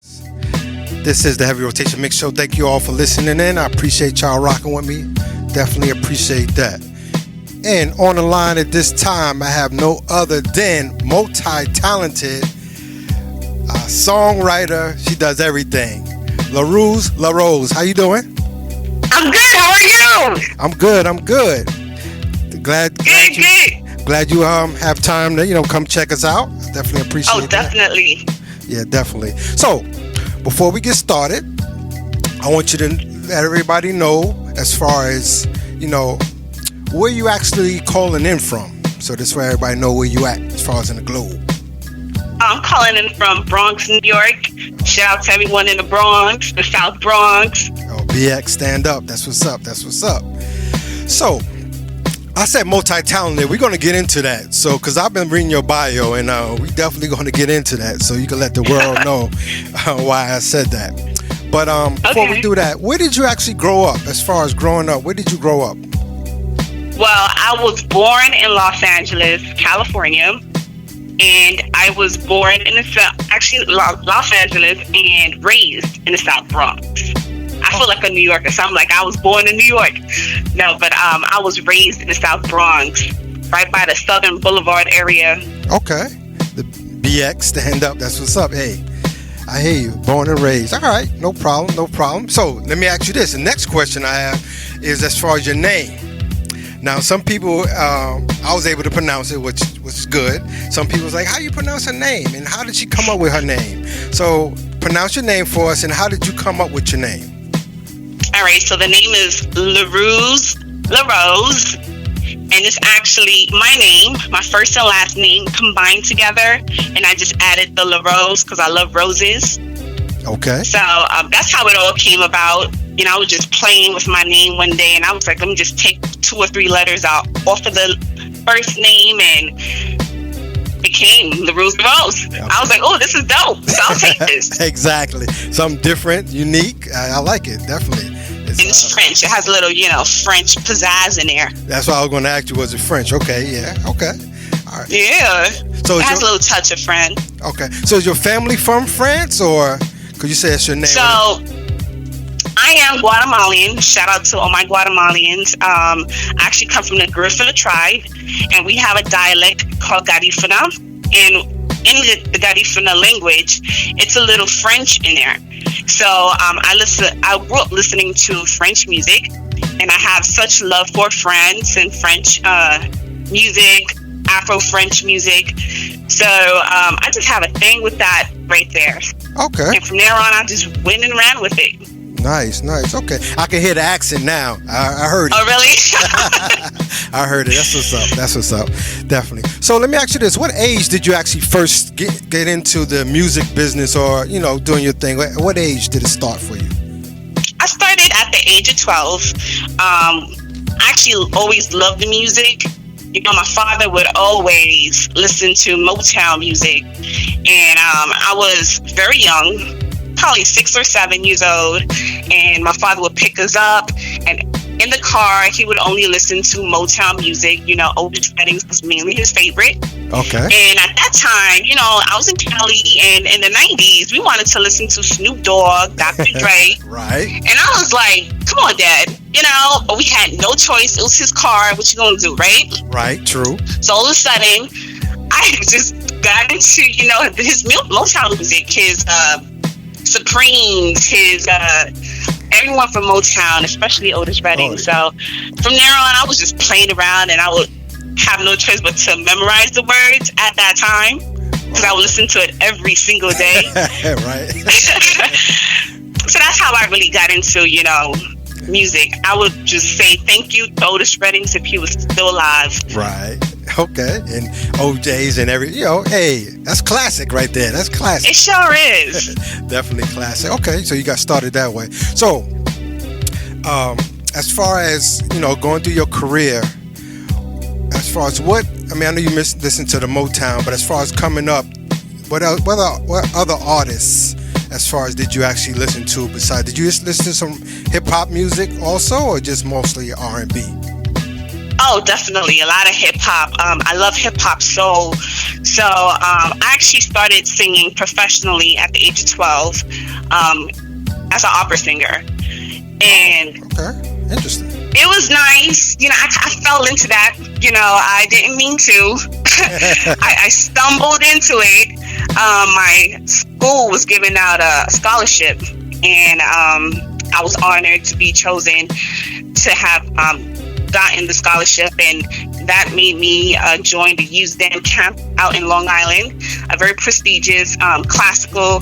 This is the Heavy Rotation Mix Show. Thank you all for listening in. I appreciate y'all rocking with me. Definitely appreciate that. And on the line at this time, I have no other than multi-talented songwriter. She does everything. Leruz Larose. How you doing? I'm good. How are you? I'm good. Glad you have time to come check us out. Definitely appreciate that. Definitely. Yeah, definitely. So, before we get started, I want you to let everybody know as far as, where you actually calling in from. So this way everybody know where you at as far as in the globe. I'm calling in from Bronx, New York. Shout out to everyone in the Bronx, the South Bronx. Oh, BX, stand up. That's what's up. So, I said multi-talented. We're going to get into that. So, because I've been reading your bio, and we definitely going to get into that. So you can let the world know why I said that. But before we do that, where did you actually grow up? As far as growing up, where did you grow up? Well, I was born in Los Angeles, California. And I was born in Los Angeles and raised in the South Bronx. I feel like a New Yorker, so I'm like, I was born in New York. No, but I was raised in the South Bronx, right by the Southern Boulevard area. Okay. The BX, stand up. That's what's up. Hey, I hear you. Born and raised. All right. No problem. So let me ask you this. The next question I have is as far as your name. Now, some people, I was able to pronounce it, which was good. Some people was like, how you pronounce her name? And how did she come up with her name? So pronounce your name for us, and how did you come up with your name? All right, so the name is Leruz Larose, and it's actually my name, my first and last name combined together, and I just added the Larose because I love roses. Okay. So that's how it all came about. I was just playing with my name one day, and I was like, let me just take 2 or 3 letters out off of the first name, and became Leruz Larose. Okay. I was like, oh, this is dope, so I'll take this. Exactly. Something different, unique. I like it, definitely. It's French. It has a little, French pizzazz in there. That's what I was going to ask you. Was it French? Okay, yeah, okay. All right. Yeah. So it has a little touch of French. Okay. So is your family from France, or could you say it's your name? So I am Guatemalan. Shout out to all my Guatemalans. I actually come from the Garifuna tribe, and we have a dialect called Garifuna. And in the Garifuna language, it's a little French in there. So I grew up listening to French music, and I have such love for France and French music, Afro-French music. So I just have a thing with that right there. Okay. And from there on, I just went and ran with it. Nice. Okay. I can hear the accent now. I heard it. Oh, really? I heard it. That's what's up. Definitely. So let me ask you this. What age did you actually first get into the music business or, doing your thing? What age did it start for you? I started at the age of 12. I actually always loved the music. My father would always listen to Motown music. And I was very young, probably 6 or 7 years old, and my father would pick us up, and in the car he would only listen to Motown music. Otis Redding was mainly his favorite. Okay. And at that time, I was in Cali, and in the 90s we wanted to listen to Snoop Dogg, Dr. Dre. Right. And I was like, come on, Dad, but we had no choice. It was his car. What you gonna do, right? Right, true. So all of a sudden I just got into his Motown music, his Supremes, his everyone from Motown, especially Otis Redding. So from there on, I was just playing around, and I would have no choice but to memorize the words at that time because I would listen to it every single day. Right. So that's how I really got into music. I would just say thank you to Otis Redding if he was still alive. Right. Okay. And OJ's and hey, that's classic right there. That's classic. It sure is. Definitely classic. Okay, so you got started that way. So, as far as, going through your career, as far as I know you listen to the Motown, but as far as coming up, what other artists, as far as did you actually listen to besides, did you just listen to some hip hop music also, or just mostly R&B? Oh, definitely a lot of hip hop. I love hip hop soul. So I actually started singing professionally at the age of 12 as an opera singer, and Okay, interesting. it was nice. I fell into that. I didn't mean to. I stumbled into it. My school was giving out a scholarship, and I was honored to be chosen to have gotten the scholarship, and that made me join the Youth Dance Camp out in Long Island, a very prestigious classical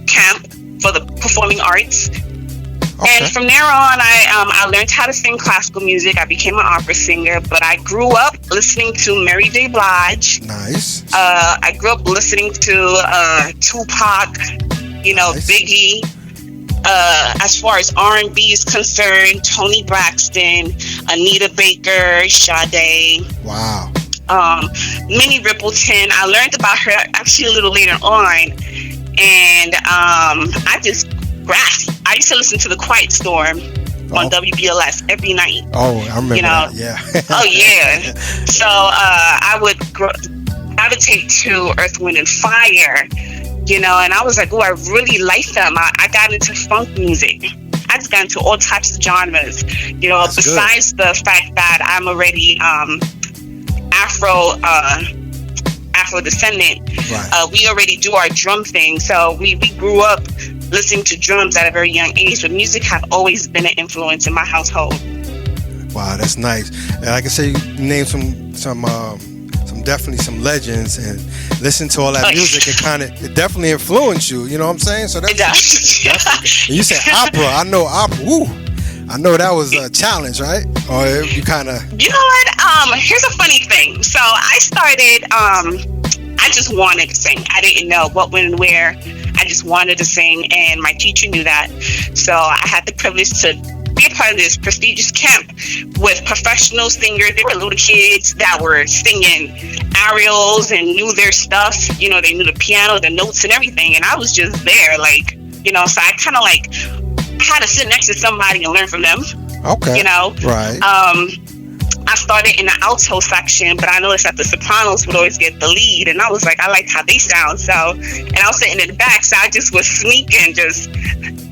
camp for the performing arts. Okay. And from there on, I learned how to sing classical music. I became an opera singer, but I grew up listening to Mary J. Blige. Nice. I grew up listening to Tupac, Nice. Biggie. As far as R&B is concerned, Toni Braxton, Anita Baker, Sade, Wow. Minnie Riperton. I learned about her actually a little later on, and I just grasped. I used to listen to The Quiet Storm on WBLS every night. Oh, I remember that. Yeah. Oh yeah. So I would gravitate to Earth, Wind, and Fire. And I was like, oh, I really like them. I got into funk music. I just got into all types of genres. That's besides good. the fact that I'm already Afro descendant. Right. We already do our drum thing. So we grew up listening to drums at a very young age. But music have always been an influence in my household. Wow, that's nice. And like I say, you named some definitely some legends, and listen to all that music. It definitely influenced you. You know what I'm saying? So that's It does. And you said opera. I know opera. Woo. I know that was a challenge, right? Or you kind of. You know what? Here's a funny thing. So I started. I just wanted to sing. I didn't know what, when, and where. I just wanted to sing, and my teacher knew that. So I had the privilege to be a part of this prestigious camp with professional singers. They were little kids that were singing ariels and knew their stuff. They knew the piano, the notes, and everything. And I was just there, so I kind of had to sit next to somebody and learn from them. Okay. Right. I started in the alto section, but I noticed that the sopranos would always get the lead, and I was like, I liked how they sound. So, and I was sitting in the back, so I just would sneak and just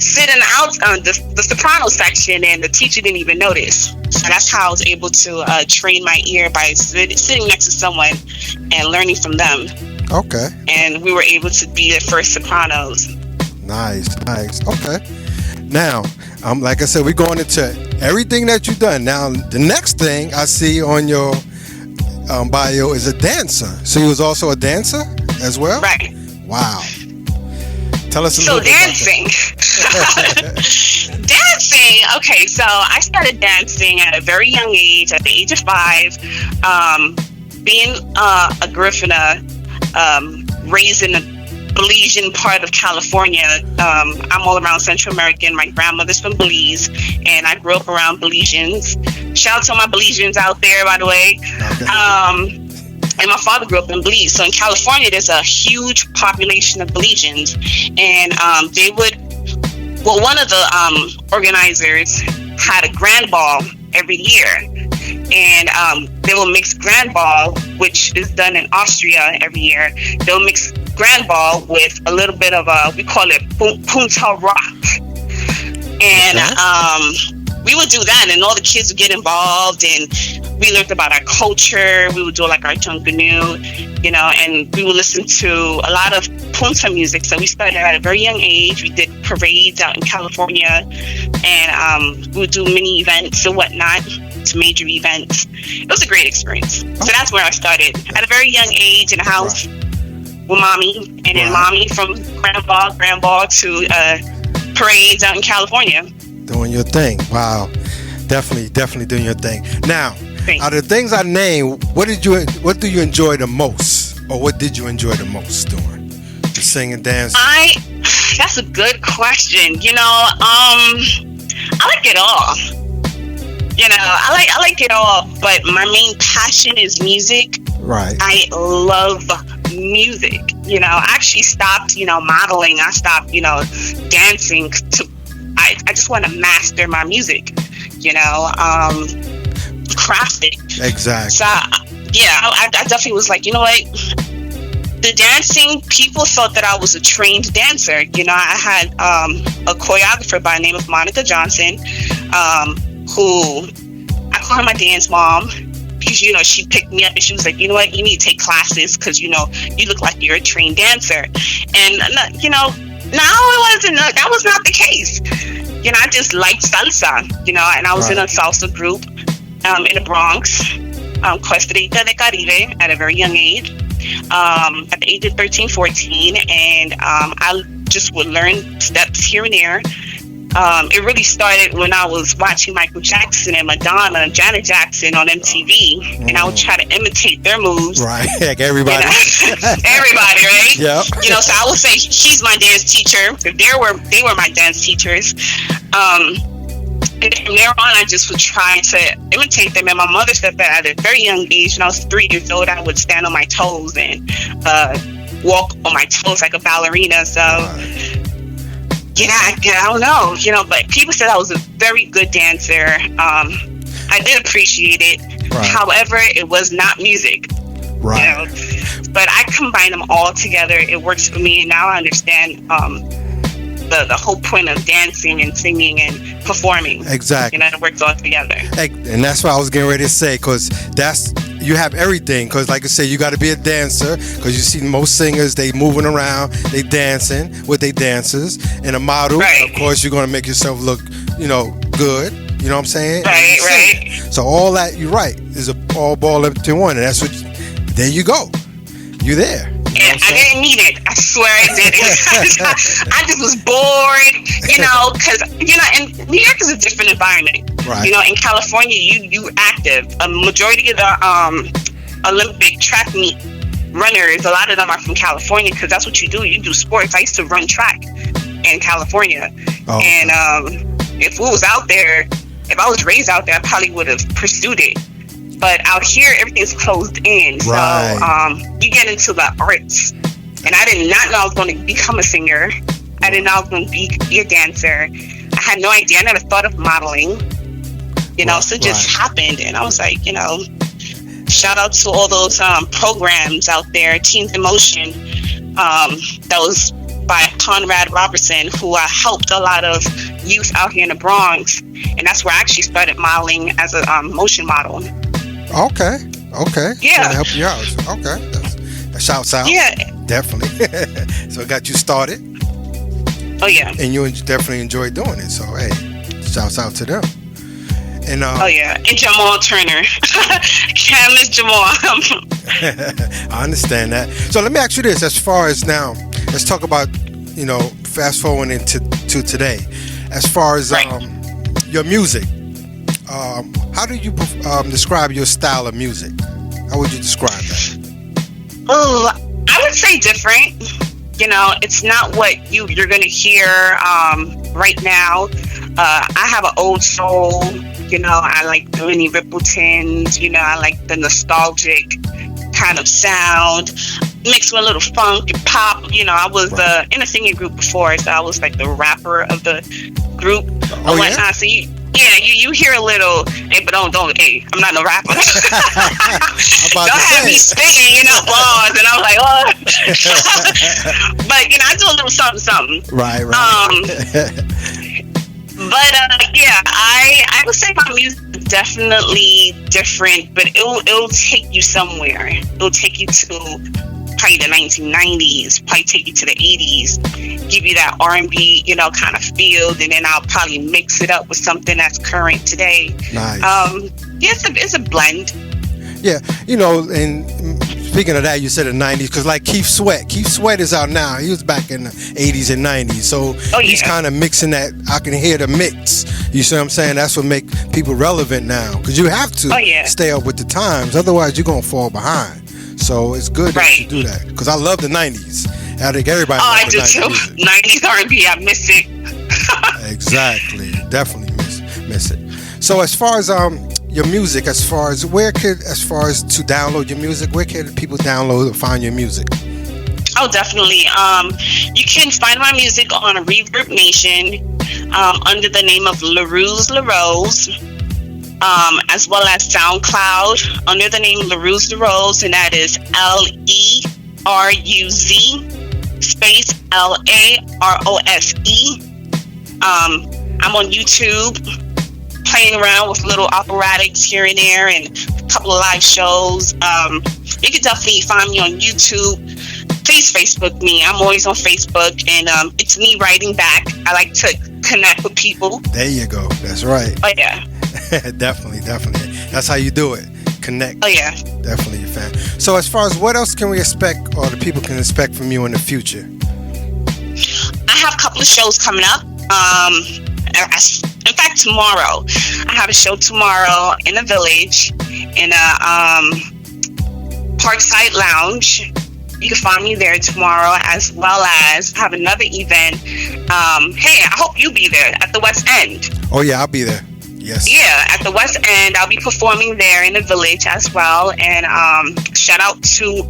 sit in the soprano section, and the teacher didn't even notice. So that's how I was able to train my ear by sitting next to someone and learning from them. Okay. And we were able to be the first sopranos. Nice. Okay. Now, like I said, we're going into everything that you've done. Now, the next thing I see on your bio is a dancer. So you was also a dancer as well? Right. Wow. Tell us a little bit dancing. Dancing. Okay, so I started dancing at a very young age, at the age of 5. Being a Griffiner, raised in the Belizean part of California. I'm all around Central American. My grandmother's from Belize, and I grew up around Belizeans. Shout out to my Belizeans out there, by the way. Okay. And my father grew up in Belize. So in California, there's a huge population of Belizeans, and one of the organizers had a grand ball every year. And they will mix grand ball, which is done in Austria every year. They'll mix grand ball with a little bit of we call it punta rock. And we would do that, and all the kids would get involved, and we learned about our culture. We would do our junkanoo, and we would listen to a lot of punta music. So we started at a very young age. We did parades out in California, and we would do mini events and whatnot, to major events. It was a great experience. So that's where I started, at a very young age, in a house with mommy, and then mommy from grandpa to parades out in California. Doing your thing. Wow. Definitely doing your thing. Now, out of the things I named, what do you enjoy the most? Or what did you enjoy the most doing? The singing, dancing? That's a good question. I like it all. I like it all, but my main passion is music. Right. I love music. I actually stopped, modeling. I stopped, dancing I just want to master my music. crafted. Exactly. So I definitely was like, you know what? The dancing, people thought that I was a trained dancer. You know, I had a choreographer by the name of Monica Johnson, who I call her my dance mom, because, you know, she picked me up and she was like, you know what, you need to take classes because, you know, you look like you're a trained dancer. And, you know, no, it wasn't. That was not the case. You know, I just liked salsa, you know, and I was in a salsa group in the Bronx, Costa Rica de Caribe, at a very young age. At the age of 13, 14, and I just would learn steps here and there. It really started when I was watching Michael Jackson and Madonna and Janet Jackson on MTV, and I would try to imitate their moves. Right, like everybody. You know? Everybody, right? Yeah. You know, so I would say she's my dance teacher. They were my dance teachers. And from there on, I just would try to imitate them. And my mother said that at a very young age, when I was 3 years old, I would stand on my toes and walk on my toes like a ballerina. So, I don't know, you know, but people said I was a very good dancer. I did appreciate it. Right. However, it was not music. Right. You know? But I combine them all together. It works for me. And now I understand the whole point of dancing and singing and performing. Exactly. You know, it works all together. And that's what I was getting ready to say, because you have everything. Because like I said, you got to be a dancer, because you see most singers, they moving around, they dancing with their dancers. And a model, right. Of course, you're going to make yourself look, you know, good. You know what I'm saying? Right, right. So all that, you're right, is all ball up to one. And that's what, there you go. You're there. And I didn't mean it. I swear I didn't. I just was bored, you know, because, you know, and New York is a different environment. Right. You know, in California, you active. A majority of the Olympic track meet runners, a lot of them are from California, because that's what you do. You do sports. I used to run track in California. Oh, and if we was out there, if I was raised out there, I probably would have pursued it. But out here, everything's closed in. Right. So you get into the arts. And I did not know I was going to become a singer. I didn't know I was going to be a dancer. I had no idea. I never thought of modeling. You know, so it just happened. And I was like, you know, shout out to all those programs out there, Teens in Motion. That was by Conrad Robertson, who helped a lot of youth out here in the Bronx. And that's where I actually started modeling as a motion model. Okay. Yeah. To help you out. Okay. That shouts out. Yeah. Definitely. So it got you started. Oh, yeah. And you definitely enjoy doing it. So, hey, shouts out to them. And oh, yeah. And Jamal Turner. Can't miss Jamal. I understand that. So let me ask you this. As far as now, let's talk about, you know, fast forward into today. As far as your music, how do you describe your style of music? How would you describe that? Oh, I would say different. You know, it's not what you're going to hear right now. I have an old soul. You know, I like the Minnie Rippletons. You know, I like the nostalgic kind of sound mixed with a little funk and pop. You know, I was in a singing group before, so I was like the rapper of the group and whatnot. Yeah? So you hear a little, hey, but don't, hey, I'm not no rapper. Don't have me spitting, you know, bars, and I'm like, oh. But, you know, I do a little something. Right. But yeah, I would say my music is definitely different, but it'll take you somewhere. It'll take you to probably the 1990s, probably take you to the 80s, give you that R&B, you know, kind of feel, and then I'll probably mix it up with something that's current today. Nice. It's a blend. Yeah, you know, and speaking of that, you said the 90s, because like Keith Sweat is out now. He was back in the 80s and 90s, so he's kind of mixing that. I can hear the mix. You see what I'm saying? That's what make people relevant now, because you have to stay up with the times, otherwise you're gonna fall behind. So it's good that you do that, because I love the 90s. I think everybody loves the 90s. I do too. 90s R&B, I miss it. Exactly, definitely miss it. So as far as your music, as far as to download your music, where can people download or find your music? Oh, definitely. You can find my music on Reverb Nation under the name of Leruz Larose. as well as SoundCloud under the name Leruz Larose, and that is LERUZ space LAROSE. I'm on YouTube playing around with little operatics here and there and a couple of live shows. You can definitely find me on YouTube. Please Facebook me. I'm always on Facebook, and it's me writing back. I like to connect with people. There you go. That's right. Oh, yeah. Definitely. That's how you do it. Connect. Oh, yeah. Definitely, fan. So as far as what else can we expect, or the people can expect from you in the future? I have a couple of shows coming up. In fact, tomorrow. I have a show tomorrow in the Village, in a Parkside Lounge. You can find me there tomorrow, as well as have another event. Hey, I hope you be there at the West End. Oh, yeah, I'll be there. Yes. Yeah, at the West End. I'll be performing there in the Village as well. And shout out to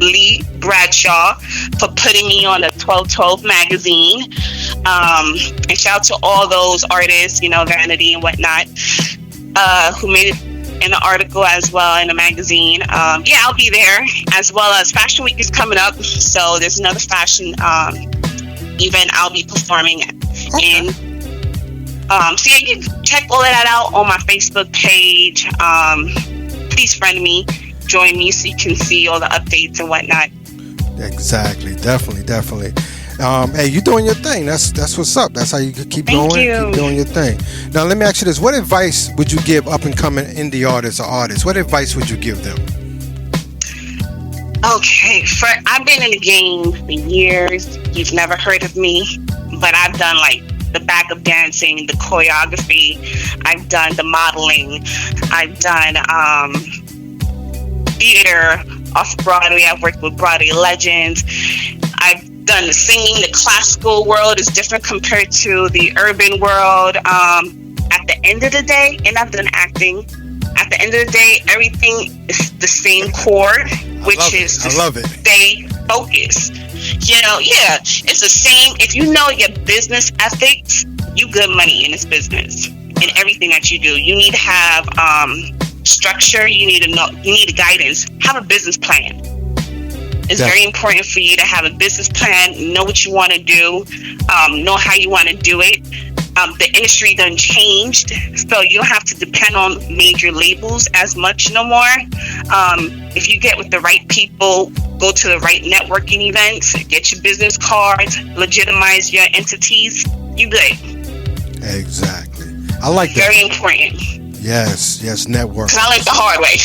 Lee Bradshaw for putting me on the 1212 magazine. And shout out to all those artists, Vanity and whatnot, who made it in the article as well in the magazine. Yeah, I'll be there, as well as Fashion Week is coming up. So there's another fashion event I'll be performing in. So yeah, you can check all of that out on my Facebook page. Please friend me, join me, so you can see all the updates and whatnot. Exactly, definitely. Hey, you doing your thing. That's what's up. That's how you can keep Thank going. you. Keep doing your thing. Now, let me ask you this: what advice would you give up and coming indie artists or artists? What advice would you give them? Okay, I've been in the game for years. You've never heard of me, but I've done like the backup dancing, the choreography. I've done the modeling. I've done theater off Broadway. I've worked with Broadway legends. I've done the singing. The classical world is different compared to the urban world. At the end of the day, and I've done acting. At the end of the day, everything is the same core, which is to stay focused. Yeah, it's the same. If you know your business ethics, you good money in this business. In everything that you do, you need to have structure. You need to know. You need a guidance. Have a business plan. It's very important for you to have a business plan, know what you want to do, know how you want to do it. The industry done changed, so you don't have to depend on major labels as much no more. If you get with the right people, go to the right networking events, get your business cards, legitimize your entities, you good. Exactly. I like that. Very important. Yes, network. 'Cause I learned the hard way.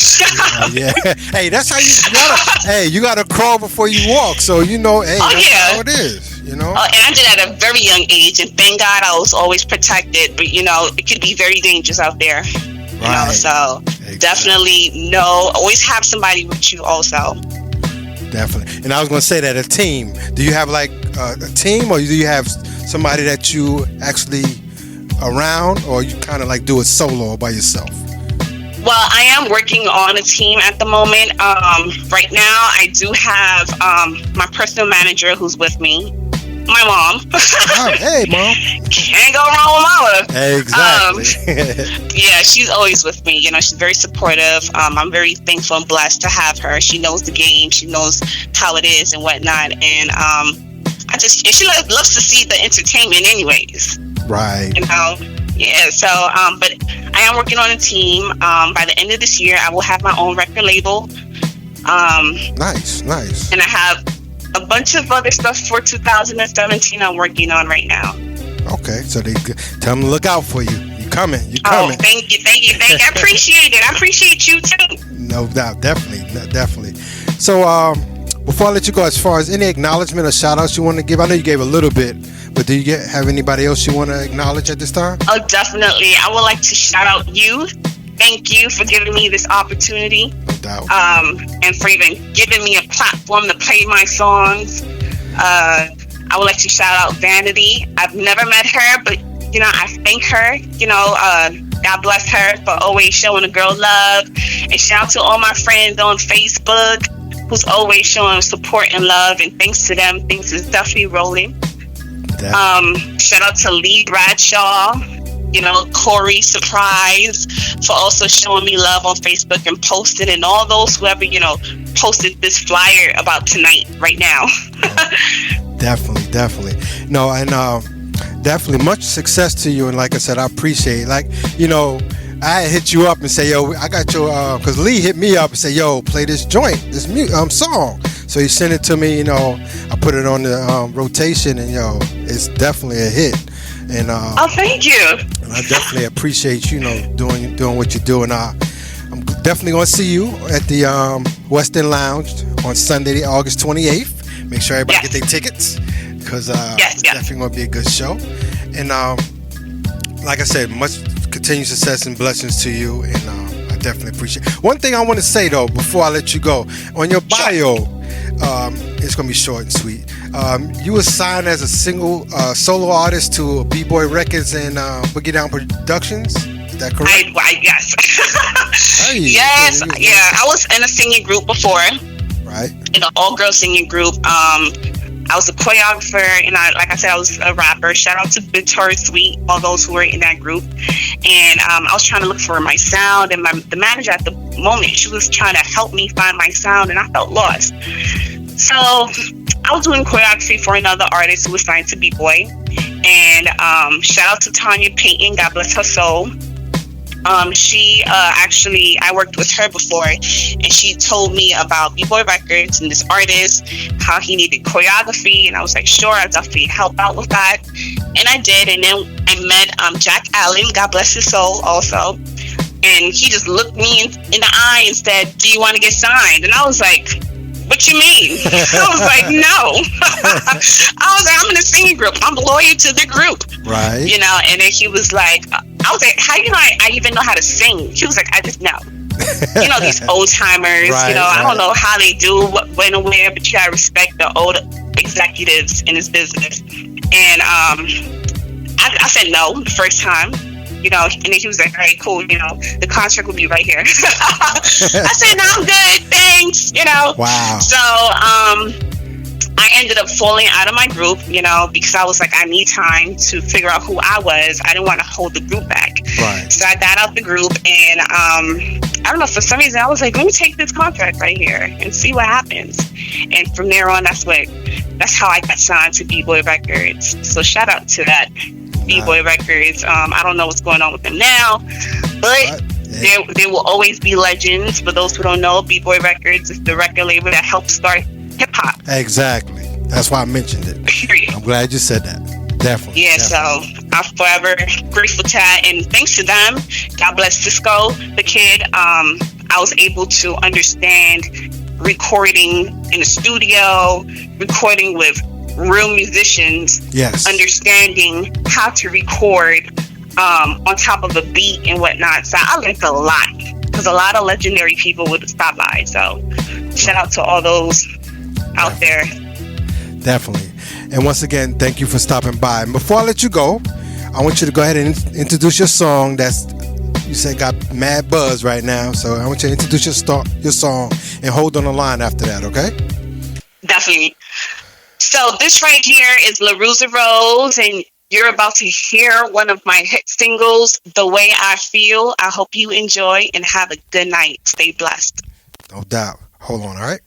Yeah. Hey, that's how you gotta. You gotta crawl before you walk. So hey, that's how it is. And I did at a very young age, and thank God I was always protected. But it could be very dangerous out there. Right. So exactly. Definitely always have somebody with you also. Definitely. And I was gonna say that a team. Do you have like a team, or do you have somebody that you actually around, or you kind of like do it solo or by yourself? Well, I am working on a team at the moment. Right now, I do have my personal manager who's with me, my mom. Oh, hey, Mom. Can't go wrong with mama. Exactly. Yeah, she's always with me. She's very supportive. I'm very thankful and blessed to have her. She knows the game. She knows how it is and whatnot. And she loves to see the entertainment anyways. Right. Yeah, so, but I am working on a team. By the end of this year, I will have my own record label. Nice. And I have a bunch of other stuff for 2017 I'm working on right now. Okay, so they tell them to look out for you. You coming. Oh, thank you. I appreciate it. I appreciate you, too. No doubt, definitely. So, before I let you go, as far as any acknowledgement or shout-outs you want to give, I know you gave a little bit, but do you have anybody else you want to acknowledge at this time? Oh, definitely. I would like to shout out you. Thank you for giving me this opportunity. No doubt. And for even giving me a platform to play my songs. I would like to shout out Vanity. I've never met her, but, I thank her. God bless her for always showing a girl love. And shout out to all my friends on Facebook who's always showing support and love. And thanks to them, things is definitely rolling. Shout out to Lee Bradshaw. Corey Surprise for also showing me love on Facebook and posting, and all those whoever, posted this flyer about tonight right now. Definitely. No, and definitely much success to you. And like I said, I appreciate it. Like, I hit you up and say, yo, I got your, because Lee hit me up and say, yo, play this joint, this song. So he sent it to me, I put it on the rotation, and it's definitely a hit. And oh, thank you. And I definitely appreciate doing what you do. And I'm definitely going to see you at the West End Lounge on Sunday, August 28th. Make sure everybody get their tickets, because it's definitely going to be a good show. And like I said, much continued success and blessings to you. And I definitely appreciate it. One thing I want to say, though, before I let you go, on your bio, it's going to be short and sweet. You were signed as a solo artist to B-Boy Records and Boogie Down Productions. Is that correct? Yes. Hey, yes. Yeah. I was in a singing group before. Right. In an all-girl singing group. I was a choreographer, and like I said, I was a rapper. Shout out to Victoria Sweet, all those who were in that group. And I was trying to look for my sound, and the manager at the moment, she was trying to help me find my sound, and I felt lost. So I was doing choreography for another artist who was signed to B-Boy. And shout out to Tanya Payton, God bless her soul. She actually, I worked with her before, and she told me about B-Boy Records and this artist, how he needed choreography, and I was like, sure, I'll definitely help out with that. And I did, and then I met Jack Allen, God bless his soul also, and he just looked me in the eye and said, do you want to get signed? And I was like, what you mean? I was like, no. I was like, I'm in a singing group. I'm loyal to the group. Right. And then he was like, I was like, how you know I even know how to sing? She was like, I just know. These old timers, right. I don't know how they do what, when and where, but you gotta respect the old executives in this business. And I said no the first time. And then he was like, all right, cool, the contract will be right here. I said, no, I'm good, thanks, Wow. So, I ended up falling out of my group, because I was like, I need time to figure out who I was. I didn't want to hold the group back. Right. So I got out the group, and I don't know, for some reason, I was like, let me take this contract right here and see what happens. And from there on, that's how I got signed to B-Boy Records. So shout out to that. B-Boy Records. I don't know what's going on with them now, but there will always be legends. For those who don't know, B-Boy Records is the record label that helped start hip-hop. Exactly. That's why I mentioned it. Period. I'm glad you said that. Definitely. Yeah, definitely. So I'm forever grateful to that, and thanks to them, God bless Cisco, the kid, I was able to understand recording in the studio, recording with real musicians, yes, understanding how to record on top of a beat and whatnot. So I learned a lot, because a lot of legendary people would stop by. So shout out to all those out there. Definitely. And once again, thank you for stopping by. And before I let you go, I want you to go ahead and introduce your song that's, you said, got mad buzz right now. So I want you to introduce your song and hold on the line after that, okay? Definitely. So this right here is Leruz Larose, and you're about to hear one of my hit singles, The Way I Feel. I hope you enjoy and have a good night. Stay blessed. No doubt. Hold on, all right?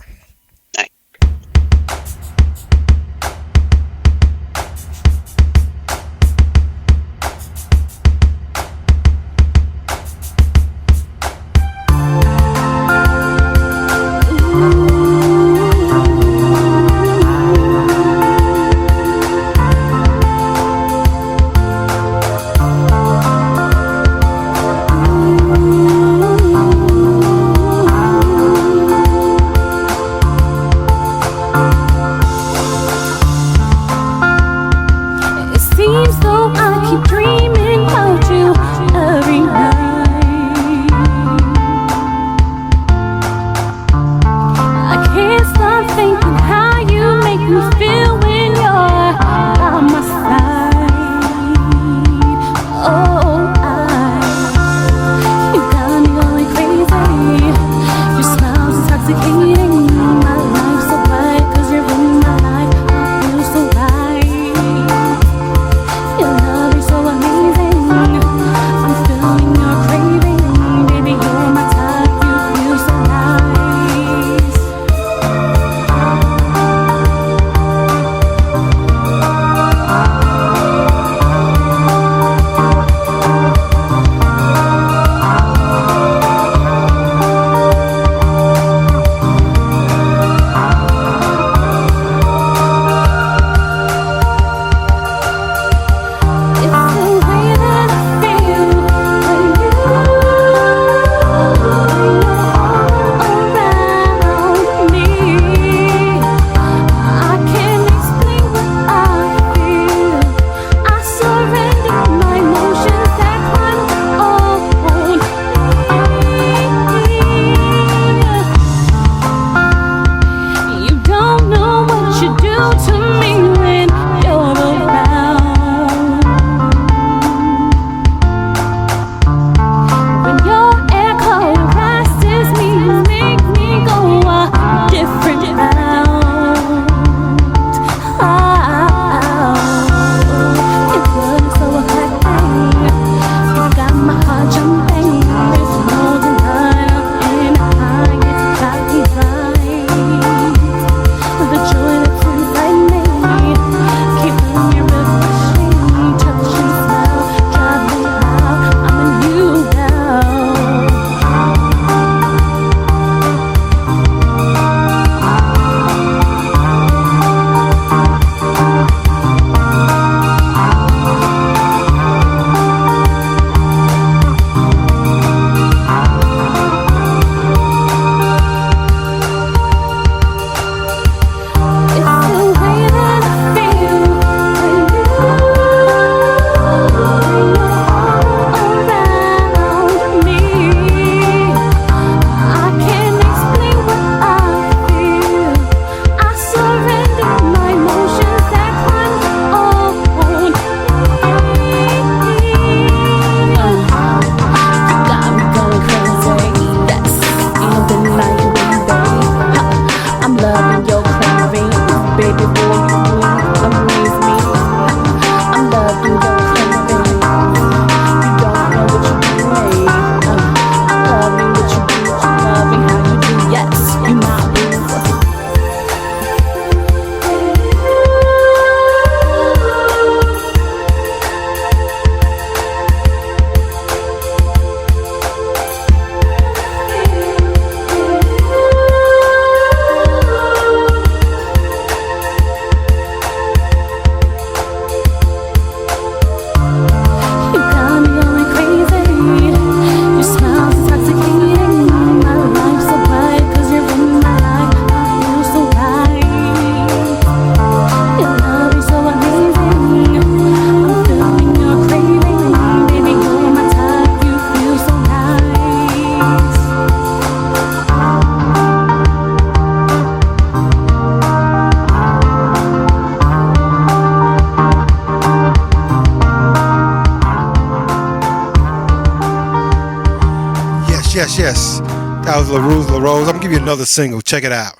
yes. That was Leruz Larose. I'm gonna give you another single. Check it out.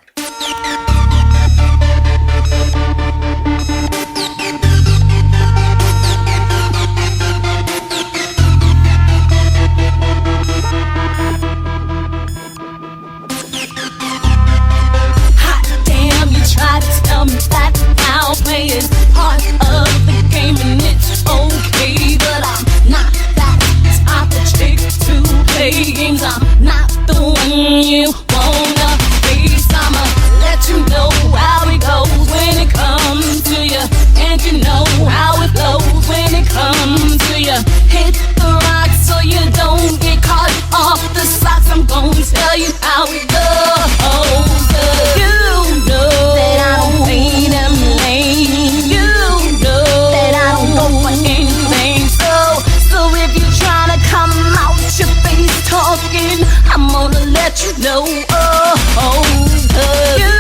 Hot damn, you tried to tell me that now play is part of the game and it's okay, but I'm not that type of chick to play games. I'm not the one you wanna face. I'ma let you know how it goes when it comes to you, and you know how it goes when it comes to you. Hit the rock so you don't get caught off the socks. I'm gonna tell you how it goes. You know that I don't play them lame. You know that I don't go for anything. So if you tryna come out your face talking, I'm gonna let you know. You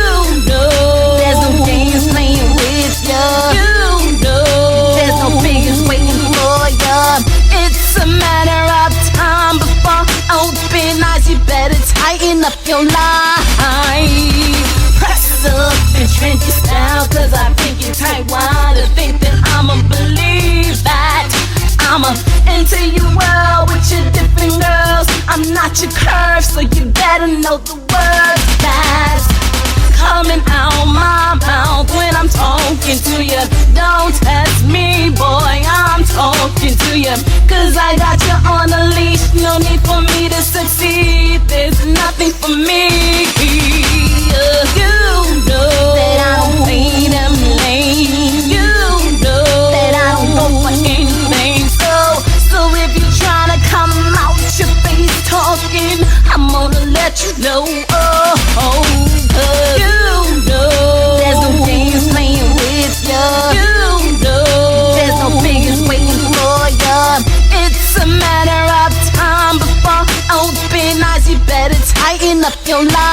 know there's no games playing with ya. You know there's no figures waiting for ya. It's a matter of time before open eyes. You better tighten up your line. Press up and trendy style, cause I think you're tight wide to think that I'ma believe that I'ma enter your world with your different girls. I'm not your curve, so you better know the words that's coming out my mouth when I'm talking to you. Don't test me, boy, I'm talking to you, cause I got you on a leash. No need for me to succeed, there's nothing for me. You know that I don't play them lame. You know that I don't go for anything. So if you tryna come out your face talking, I'm gonna let you know. You know there's no games playing with ya. You know there's no figures waiting for ya. It's a matter of time before open eyes. You better tighten up your life.